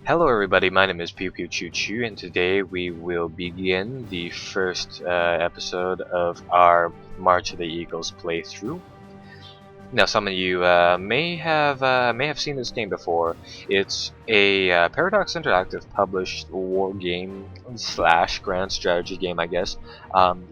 Hello everybody, my name is Pewpewchewchew and today we will begin the first episode of our March of the Eagles playthrough. Now some of you may have seen this game before. It's a Paradox Interactive published war game slash grand strategy game, I guess,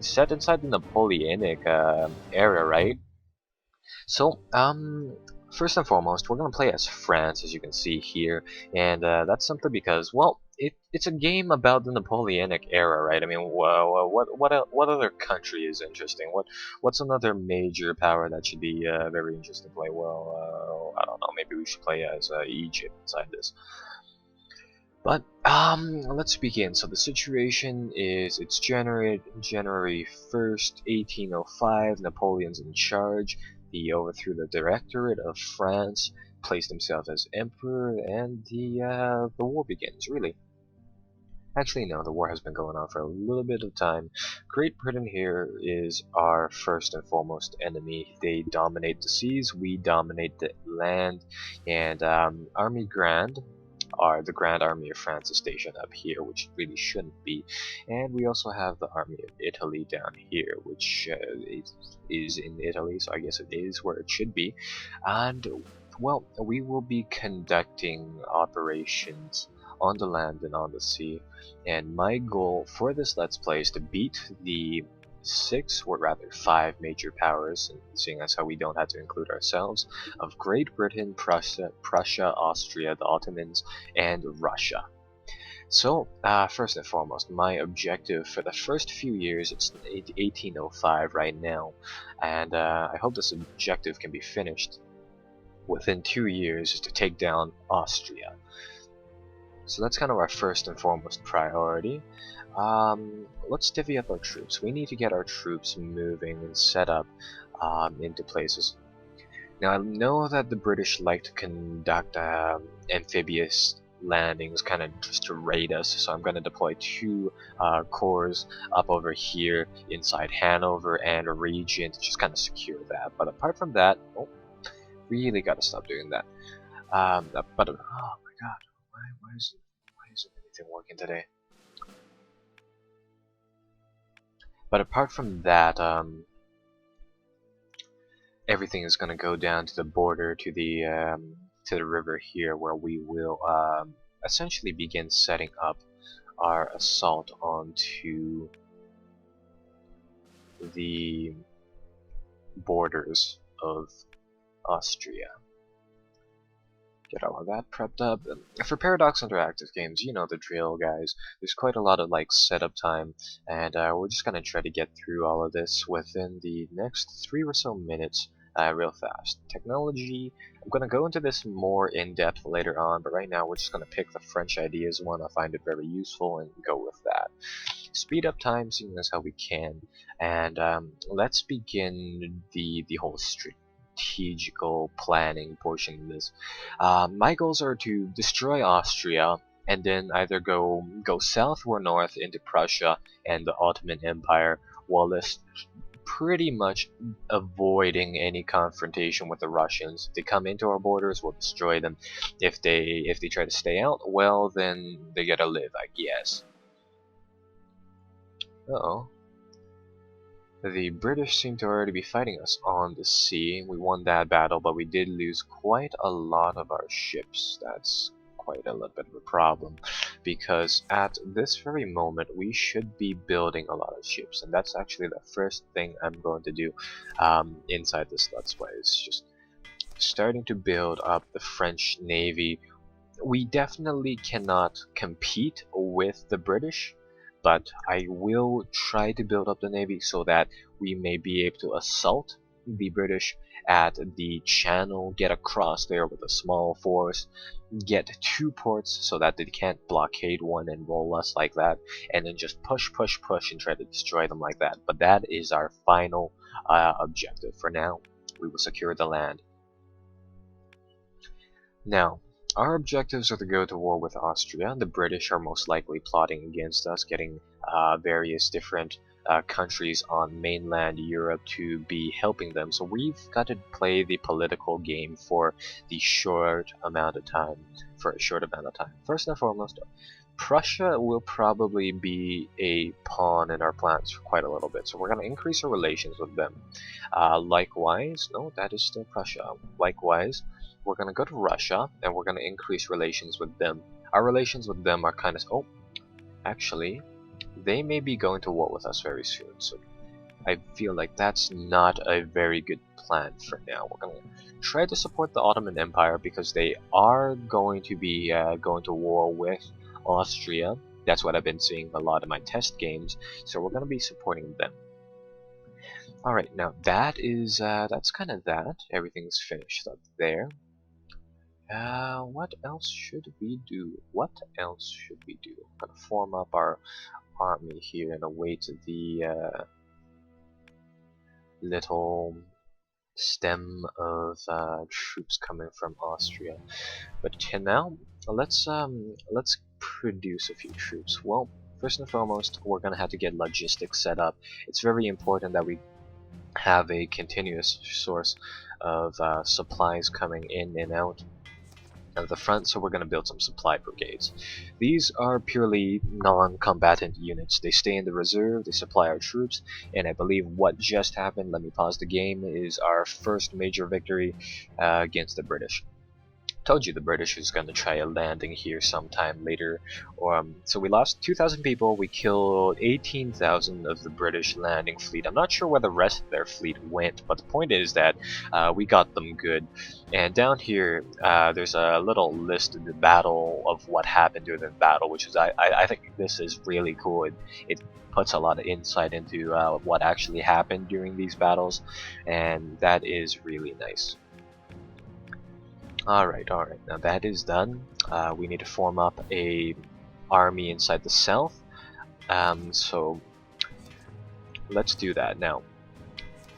set inside the Napoleonic era, right? So, first and foremost, we're gonna play as France, as you can see here, and that's simply because, well, it's a game about the Napoleonic era, right? I mean, what other country is interesting? What's another major power that should be very interesting to play? Well, I don't know. Maybe we should play as Egypt inside this. But let's begin. So the situation is it's January 1st, 1805. Napoleon's in charge. He overthrew the Directorate of France, placed himself as emperor, and the war begins. Really, actually, no. The war has been going on for a little bit of time. Great Britain here is our first and foremost enemy. They dominate the seas. We dominate the land, and Army Grand the Grand Army of France is stationed up here, which really shouldn't be. And we also have the Army of Italy down here, which is in Italy, so I guess it is where it should be. And, well, we will be conducting operations on the land and on the sea. And my goal for this Let's Play is to beat the six, or rather five major powers, and seeing as how we don't have to include ourselves, of Great Britain, Prussia, Austria, the Ottomans, and Russia. So, first and foremost, my objective for the first few years, it's 1805 right now, and I hope this objective can be finished within 2 years, is to take down Austria. So that's kind of our first and foremost priority. Let's divvy up our troops. We need to get our troops moving and set up into places. Now I know that the British like to conduct amphibious landings, kind of just to raid us, so I'm going to deploy two corps up over here inside Hannover and region to just kind of secure that. But apart from that, oh, really got to stop doing that. Oh my god, why isn't anything working today? But apart from that, everything is going to go down to the border, to the river here, where we will essentially begin setting up our assault onto the borders of Austria. Get all of that prepped up. For Paradox Interactive games, you know the drill, guys. There's quite a lot of setup time, and we're just gonna try to get through all of this within the next 3 or so minutes, real fast. Technology, I'm gonna go into this more in depth later on, but right now we're just gonna pick the French ideas one. I find it very useful and go with that. Speed up time, seeing as how we can, and let's begin the whole strategical planning portion of this. My goals are to destroy Austria and then either go south or north into Prussia and the Ottoman Empire, while this pretty much avoiding any confrontation with the Russians. If they come into our borders, we'll destroy them. If they try to stay out, well, then they gotta live, I guess. Uh-oh. The British seem to already be fighting us on the sea. We won that battle, but we did lose quite a lot of our ships. That's quite a little bit of a problem, because at this very moment we should be building a lot of ships, and that's actually the first thing I'm going to do inside this Let's Play, is just starting to build up the French Navy. We definitely cannot compete with the British, but I will try to build up the Navy so that we may be able to assault the British at the channel, get across there with a small force, get two ports so that they can't blockade one and roll us like that, and then just push and try to destroy them like that. But that is our final objective. For now, we will secure the land. Now, our objectives are to go to war with Austria. The British are most likely plotting against us, getting various different countries on mainland Europe to be helping them. So we've got to play the political game for the short amount of time. First and foremost, Prussia will probably be a pawn in our plans for quite a little bit, so we're going to increase our relations with them. Likewise, no, that is still Prussia. Likewise, we're going to go to Russia, and we're going to increase relations with them. Our relations with them are kind of... Oh, actually, they may be going to war with us very soon, so I feel like that's not a very good plan for now. We're going to try to support the Ottoman Empire because they are going to be going to war with Austria. That's what I've been seeing a lot in my test games, so we're going to be supporting them. Alright, now that is, that's kind of that. Everything's finished up there. What else should we do? We're going to form up our army here and await the little stem of troops coming from Austria. But now, let's produce a few troops. Well, first and foremost, we're gonna have to get logistics set up. It's very important that we have a continuous source of supplies coming in and out of the front, so we're going to build some supply brigades. These are purely non-combatant units. They stay in the reserve, they supply our troops, and I believe what just happened, let me pause the game, is our first major victory against the British. Told you the British is going to try a landing here sometime later. So we lost 2,000 people, we killed 18,000 of the British landing fleet. I'm not sure where the rest of their fleet went, but the point is that we got them good. And down here, there's a little list of the battle of what happened during the battle, which is, I think this is really cool. It puts a lot of insight into what actually happened during these battles, and that is really nice. Alright, now that is done. We need to form up a army inside the south. So let's do that now.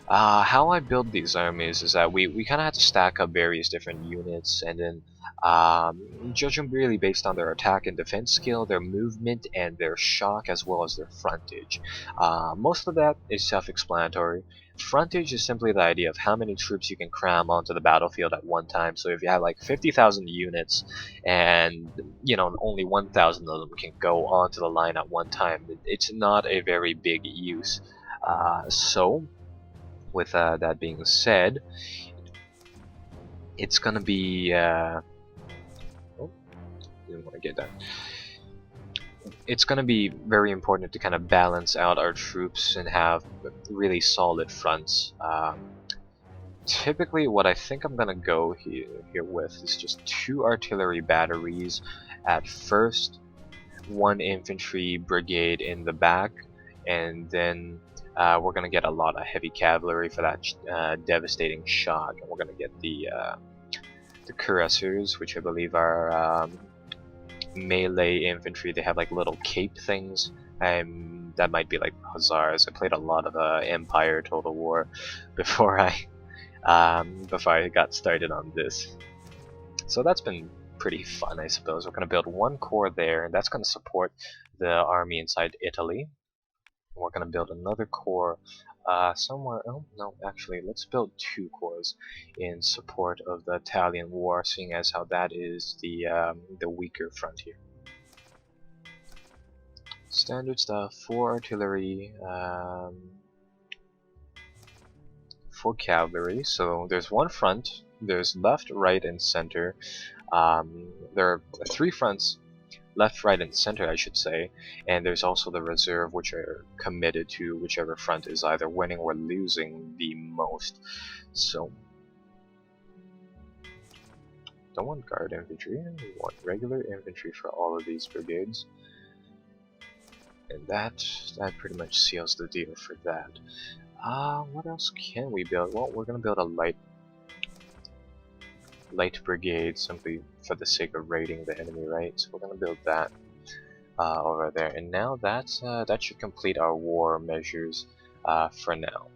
How I build these armies is that we kind of have to stack up various different units and then judge them really based on their attack and defense skill, their movement, and their shock, as well as their frontage. Most of that is self-explanatory. Frontage is simply the idea of how many troops you can cram onto the battlefield at one time. So if you have like 50,000 units and only 1,000 of them can go onto the line at one time, it's not a very big use. So with that being said, it's gonna be didn't want to get that. It's going to be very important to kind of balance out our troops and have really solid fronts. Typically, what I think I'm going to go here with is just 2 artillery batteries at first, 1 infantry brigade in the back, and then we're going to get a lot of heavy cavalry for that devastating shock. And we're going to get the cuirassiers, which I believe are melee infantry. They have like little cape things, and that might be like hussars. I played a lot of Empire Total War before I got started on this, so that's been pretty fun, I suppose. We're going to build 1 corps there, and that's going to support the army inside Italy. We're going to build another corps somewhere. Oh no, actually, let's build 2 corps in support of the Italian War, seeing as how that is the weaker frontier. Standard stuff: 4 artillery, 4 cavalry. So there's 1 front. There's left, right, and center. There are 3 fronts. Left, right, and center, I should say, and there's also the reserve, which are committed to whichever front is either winning or losing the most. So, don't want guard infantry, we want regular infantry for all of these brigades, and that pretty much seals the deal for that. What else can we build? Well, we're gonna build a light brigade simply for the sake of raiding the enemy, right? So we're gonna build that over there, and now that should complete our war measures for now.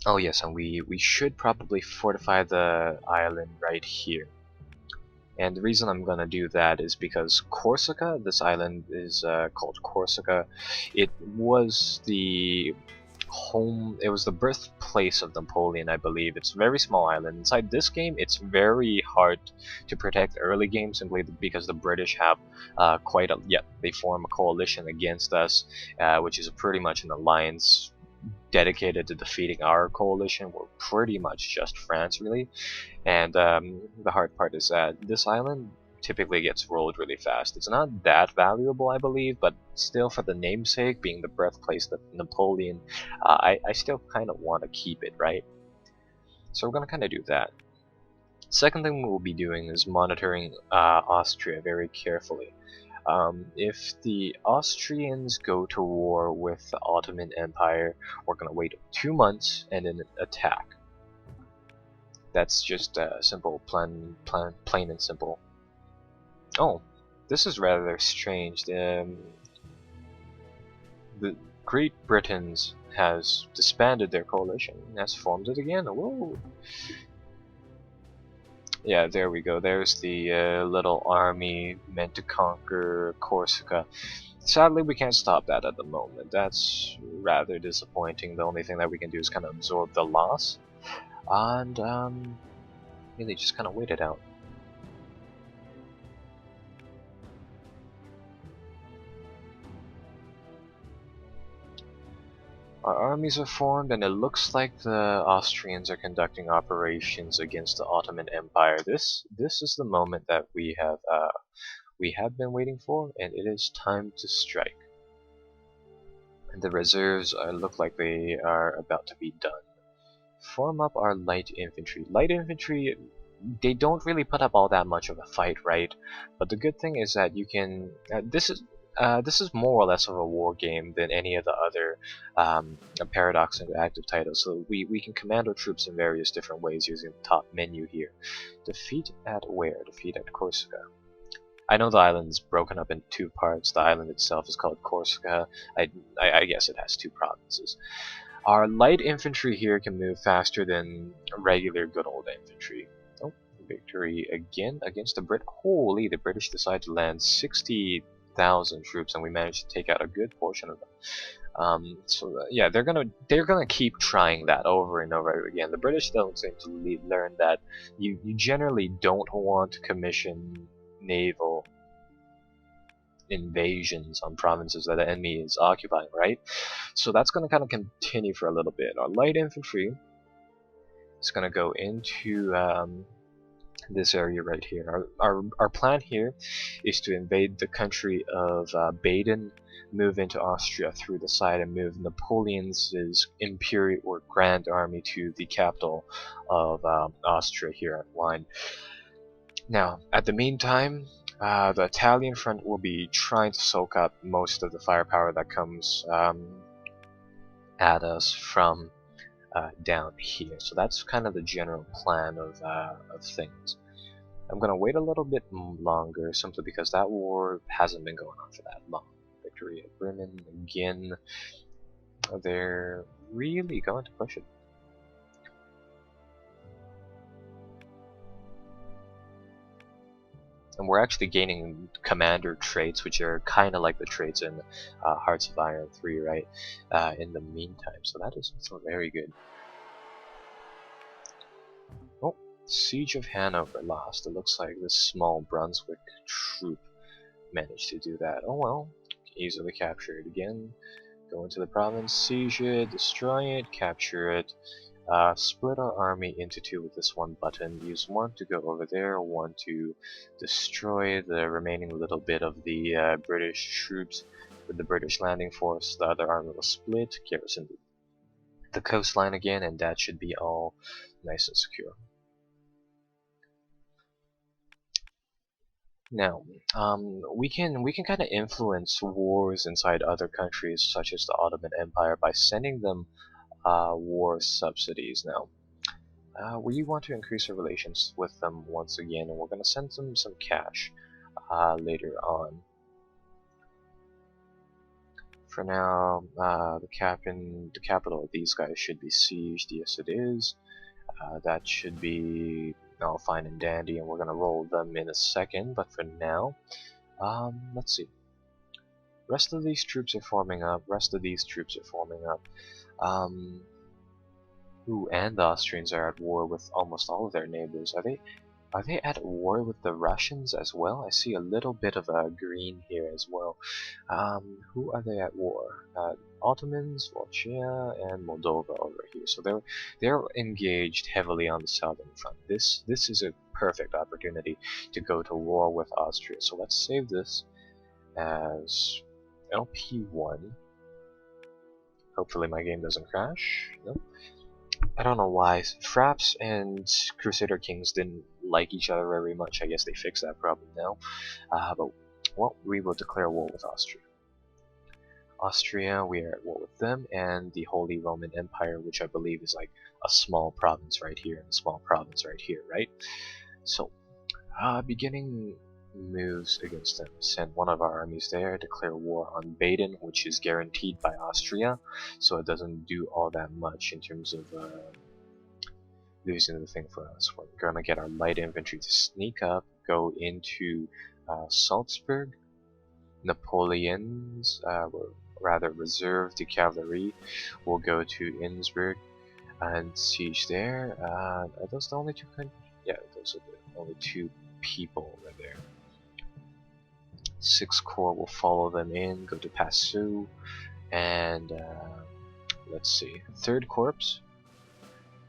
Oh yes, and we should probably fortify the island right here, And the reason I'm gonna do that is because Corsica, this island is called Corsica. It was the it was the birthplace of Napoleon, I believe. It's a very small island. Inside this game, it's very hard to protect early game simply because the British have they form a coalition against us, which is pretty much an alliance dedicated to defeating our coalition. We're pretty much just France, really. And the hard part is that this island typically gets rolled really fast. It's not that valuable, I believe, but still, for the namesake, being the birthplace of Napoleon, I still kind of want to keep it, right? So we're going to kind of do that. Second thing we'll be doing is monitoring Austria very carefully. If the Austrians go to war with the Ottoman Empire, we're going to wait 2 months and then attack. That's just simple, plain and simple. Oh, this is rather strange. The Great Britain has disbanded their coalition and has formed it again. Whoa! Yeah, there we go. There's the little army meant to conquer Corsica. Sadly, we can't stop that at the moment. That's rather disappointing. The only thing that we can do is kind of absorb the loss and really just kind of wait it out. Our armies are formed, and it looks like the Austrians are conducting operations against the Ottoman Empire. This is the moment that we have been waiting for, and it is time to strike. And the reserves look like they are about to be done. Form up our light infantry. Light infantry, they don't really put up all that much of a fight, right? But the good thing is that you can. This is more or less of a war game than any of the other Paradox Interactive titles. So we can command our troops in various different ways using the top menu here. Defeat at where? Defeat at Corsica. I know the island's broken up in 2 parts. The island itself is called Corsica. I guess it has 2 provinces. Our light infantry here can move faster than regular good old infantry. Oh, victory again against the Brit. Holy, the British decide to land 60,000 troops, and we managed to take out a good portion of them. Yeah, they're gonna keep trying that over and over again. The British don't seem to learn that you generally don't want to commission naval invasions on provinces that the enemy is occupying, right? So that's going to kind of continue for a little bit. Our light infantry is going to go into this area right here. Our plan here is to invade the country of Baden, move into Austria through the side, and move Napoleon's Imperial or Grand Army to the capital of Austria here at Wien. Now, at the meantime, the Italian front will be trying to soak up most of the firepower that comes at us from down here. So that's kind of the general plan of things. I'm going to wait a little bit longer simply because that war hasn't been going on for that long. Victory at Bremen again. They're really going to push it. And we're actually gaining commander traits, which are kind of like the traits in Hearts of Iron 3, right? In the meantime, so that is also very good. Oh, Siege of Hanover lost. It looks like this small Brunswick troop managed to do that. Oh well, easily capture it again. Go into the province, siege it, destroy it, capture it. Split our army into 2 with this one button. Use 1 to go over there, 1 to destroy the remaining little bit of the British troops with the British landing force. The other army will split, garrison the coastline again, and that should be all nice and secure. Now, we can kind of influence wars inside other countries, such as the Ottoman Empire, by sending them war subsidies. Now, we want to increase our relations with them once again, and we're going to send them some cash later on. For now, the capital of these guys should be sieged. Yes, it is. That should be all fine and dandy, and we're gonna roll them in a second. But for now, let's see. Rest of these troops are forming up. Rest of these troops are forming up. Ooh, and the Austrians are at war with almost all of their neighbors. Are they at war with the Russians as well? I see a little bit of a green here as well. Who are they at war? Ottomans, Volchia, and Moldova over here. So they're engaged heavily on the southern front. This is a perfect opportunity to go to war with Austria. So let's save this as LP1. Hopefully my game doesn't crash. Nope. I don't know why. Fraps and Crusader Kings didn't like each other very much. I guess they fixed that problem now. But well, we will declare war with Austria. Austria, we are at war with them, and the Holy Roman Empire, which I believe is like a small province right here and a small province right here, right? So, beginning moves against them. Send one of our armies there, declare war on Baden, which is guaranteed by Austria, so it doesn't do all that much in terms of losing the thing for us. We're gonna get our light infantry to sneak up, go into Salzburg. Napoleon's were rather reserved. The cavalry will go to Innsbruck and siege there. Are those the only two countries? Yeah, those are the only two people over there. 6th Corps will follow them in, go to Passau, and let's see, 3rd Corps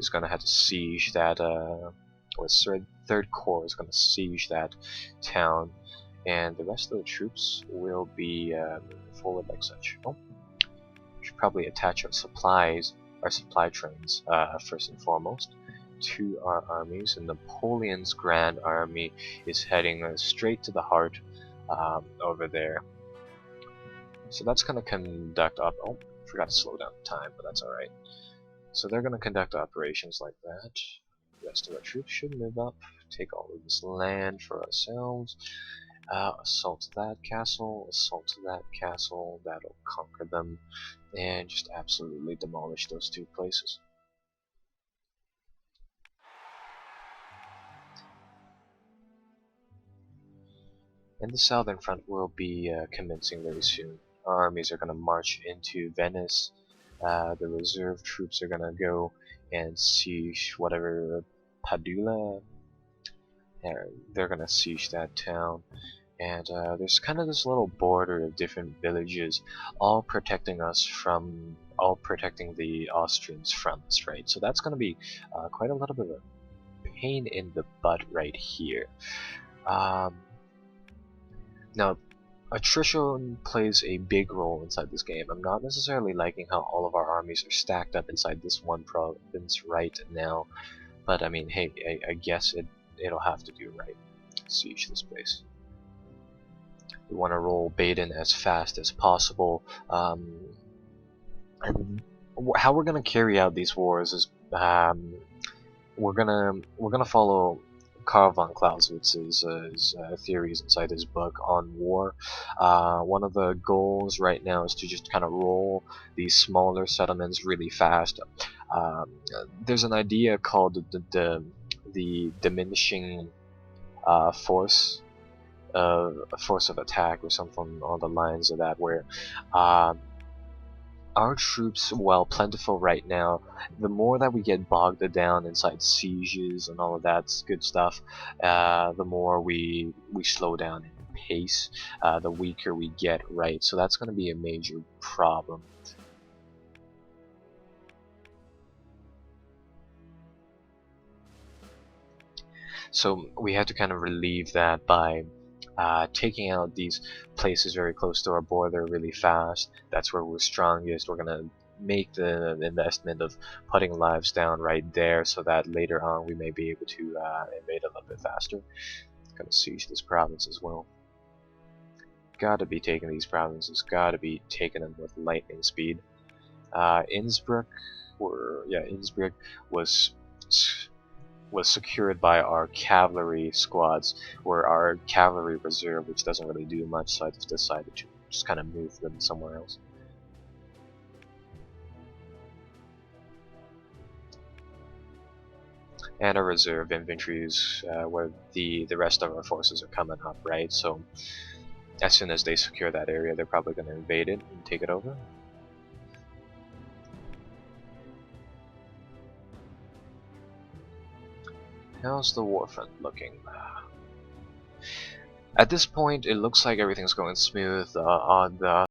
is gonna have to siege that, or 3rd Corps is gonna siege that town, and the rest of the troops will be moving forward like such. Oh, we should probably attach our supplies, our supply trains, first and foremost, to our armies. And Napoleon's Grand Army is heading straight to the heart over there. So that's going to conduct up. Oh, forgot to slow down the time, but that's alright. So they're going to conduct operations like that. The rest of our troops should move up, take all of this land for ourselves. Assault that castle, assault that castle, that'll conquer them, and just absolutely demolish those two places. And the southern front will be commencing very soon. Our armies are going to march into Venice. The reserve troops are going to go and siege whatever Padula. They're going to siege that town. And there's kind of this little border of different villages, all protecting the Austrians from us, right? So that's going to be quite a little bit of a pain in the butt right here. Now, attrition plays a big role inside this game. I'm not necessarily liking how all of our armies are stacked up inside this one province right now, but I mean, hey, I guess it'll have to do, right? Siege this place. We want to roll Baden as fast as possible, and how we're gonna carry out these wars is we're gonna follow Karl von Clausewitz's theories inside his book on war. One of the goals right now is to just kind of roll these smaller settlements really fast. There's an idea called the diminishing force. A force of attack or something on the lines of that, where our troops, while plentiful right now, the more that we get bogged down inside sieges and all of that good stuff, the more we slow down in pace, the weaker we get, right? So that's going to be a major problem. So we have to kind of relieve that by taking out these places very close to our border really fast. That's where we're strongest. We're gonna make the investment of putting lives down right there, so that later on we may be able to invade a little bit faster. Gonna siege this province as well. Gotta be taking these provinces. Gotta be taking them with lightning speed. Innsbruck was secured by our cavalry squads, or our cavalry reserve, which doesn't really do much, so I just decided to just kind of move them somewhere else. and our reserve infantries, where the rest of our forces are coming up, right? So as soon as they secure that area, they're probably going to invade it and take it over. How's the war front looking? At this point, it looks like everything's going smooth on the